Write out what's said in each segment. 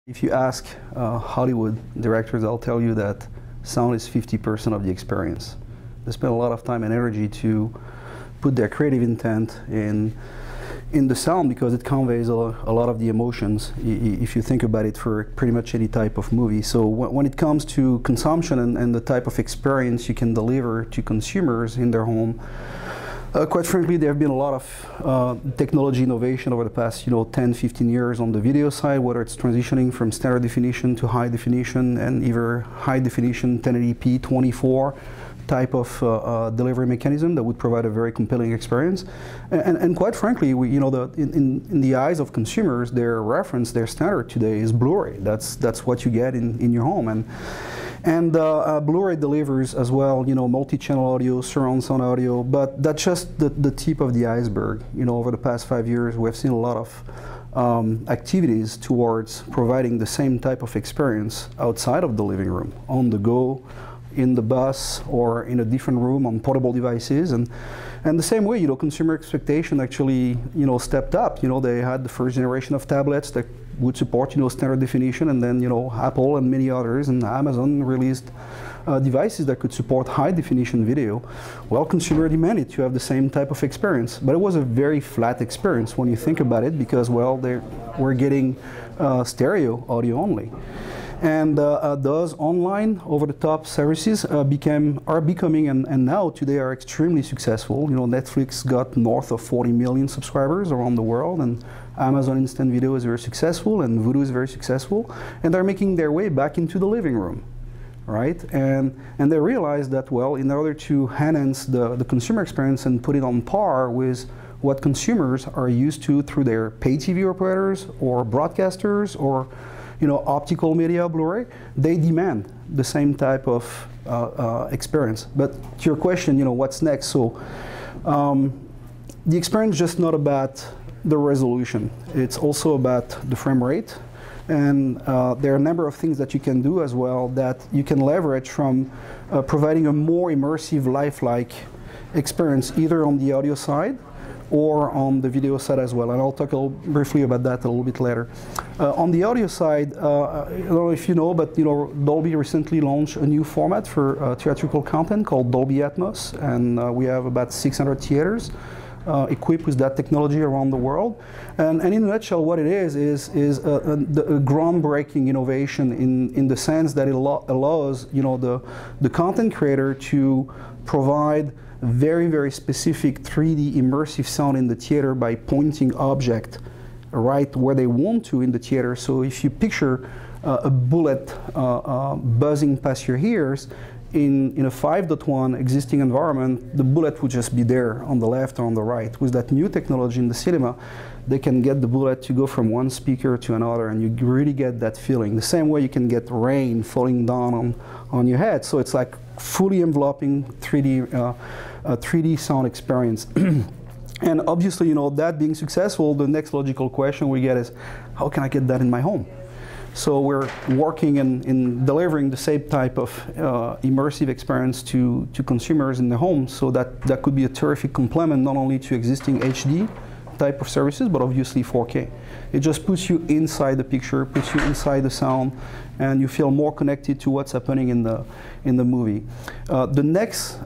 If you ask Hollywood directors, I'll tell you that sound is 50% of the experience. They spend a lot of time and energy to put their creative intent in the sound because it conveys a lot of the emotions, if you think about it, for pretty much any type of movie. So when it comes to consumption and the type of experience you can deliver to consumers in their home, quite frankly, there have been a lot of technology innovation over the past 10, 15 years on the video side, whether it's transitioning from standard definition to high definition and either high definition 1080p 24 type of delivery mechanism that would provide a very compelling experience. And quite frankly, in the eyes of consumers, their reference, their standard today is Blu-ray. That's what you get in your home. And Blu-ray delivers as well, multi-channel audio, surround sound audio, but that's just the tip of the iceberg. Over the past 5 years, we've seen a lot of activities towards providing the same type of experience outside of the living room, on the go, in the bus, or in a different room on portable devices. And the same way, consumer expectation actually, stepped up. They had the first generation of tablets that would support, standard definition, and then, Apple and many others, and Amazon released devices that could support high definition video. Well, consumer demanded to have the same type of experience, but it was a very flat experience when you think about it, because, well, we're getting stereo audio only. And those online over-the-top services are becoming, and now today are extremely successful. Netflix got north of 40 million subscribers around the world, and Amazon Instant Video is very successful, and Vudu is very successful, and they're making their way back into the living room, right? And they realize that, well, in order to enhance the consumer experience and put it on par with what consumers are used to through their pay TV operators or broadcasters or optical media, Blu-ray, they demand the same type of experience. But to your question, what's next? So the experience is just not about the resolution. It's also about the frame rate. And there are a number of things that you can do as well that you can leverage from providing a more immersive, lifelike experience, either on the audio side or on the video side as well, and I'll talk briefly about that a little bit later. On the audio side, I don't know if you know, but Dolby recently launched a new format for theatrical content called Dolby Atmos, and we have about 600 theaters equipped with that technology around the world. And in a nutshell, what it is a groundbreaking innovation in the sense that it allows the content creator to provide very, very specific 3D immersive sound in the theater by pointing object right where they want to in the theater. So if you picture a bullet buzzing past your ears, in a 5.1 existing environment, the bullet would just be there on the left or on the right. With that new technology in the cinema, they can get the bullet to go from one speaker to another, and you really get that feeling. The same way you can get rain falling down on your head. So it's like fully enveloping 3D sound experience. And obviously, that being successful, the next logical question we get is, how can I get that in my home? So we're working in delivering the same type of immersive experience to consumers in the home, so that could be a terrific complement not only to existing HD type of services, but obviously 4K. It just puts you inside the picture, puts you inside the sound, and you feel more connected to what's happening in the movie. The next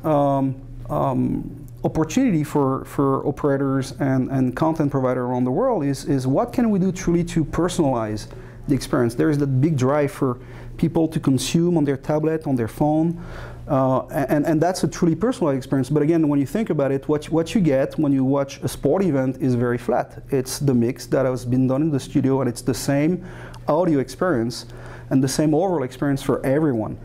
opportunity for operators and content providers around the world is what can we do truly to personalize the experience. There is that big drive for people to consume on their tablet, on their phone, and that's a truly personalized experience. But again, when you think about it, what you get when you watch a sport event is very flat. It's the mix that has been done in the studio, and it's the same audio experience and the same overall experience for everyone.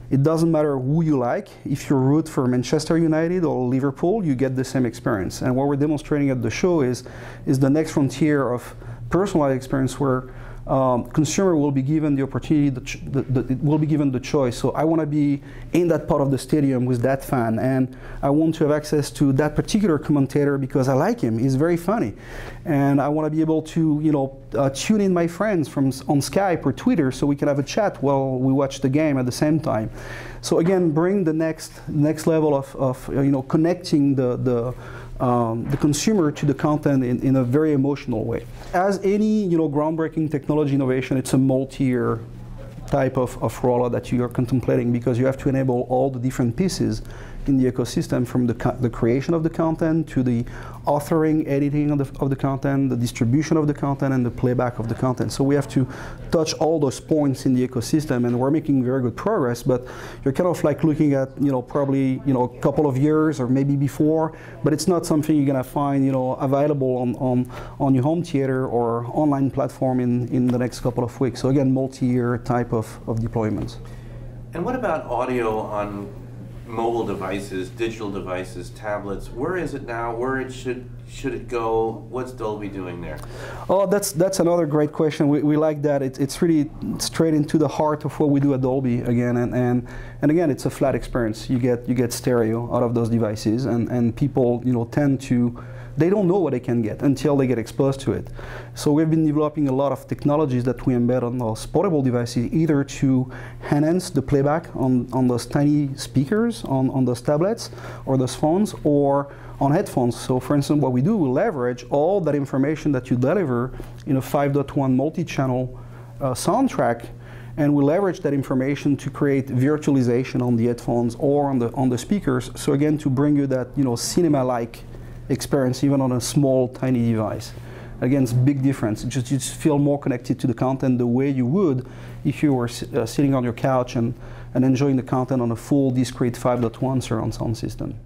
It doesn't matter who you like. If you root for Manchester United or Liverpool, you get the same experience. And what we're demonstrating at the show is the next frontier of personalized experience, where consumer will be given the opportunity, will be given the choice. So I want to be in that part of the stadium with that fan, and I want to have access to that particular commentator because I like him. He's very funny, and I want to be able to tune in my friends on Skype or Twitter so we can have a chat while we watch the game at the same time. So again, bring the next level of connecting the the consumer to the content in a very emotional way. As any groundbreaking technology innovation, it's a multi-year type of rollout that you are contemplating, because you have to enable all the different pieces in the ecosystem, from the creation of the content to the authoring, editing of the content, the distribution of the content, and the playback of the content. So we have to touch all those points in the ecosystem, and we're making very good progress, but you're kind of like looking at probably a couple of years or maybe before, but it's not something you're going to find available on your home theater or online platform in the next couple of weeks. So again, multi-year type of deployments. And what about audio on mobile devices, digital devices, tablets? Where is it now? Where should it go? What's Dolby doing there? Oh, that's another great question. We like that. It's really straight into the heart of what we do at Dolby again, and again, it's a flat experience. You get stereo out of those devices, and people tend to. They don't know what they can get until they get exposed to it. So we've been developing a lot of technologies that we embed on those portable devices, either to enhance the playback on those tiny speakers, on those tablets or those phones, or on headphones. So for instance, what we do, we leverage all that information that you deliver in a 5.1 multi-channel soundtrack, and we leverage that information to create virtualization on the headphones or on the speakers. So again, to bring you that cinema-like experience even on a small, tiny device. Again, it's a big difference. You just feel more connected to the content the way you would if you were sitting on your couch and enjoying the content on a full, discrete 5.1 surround sound system.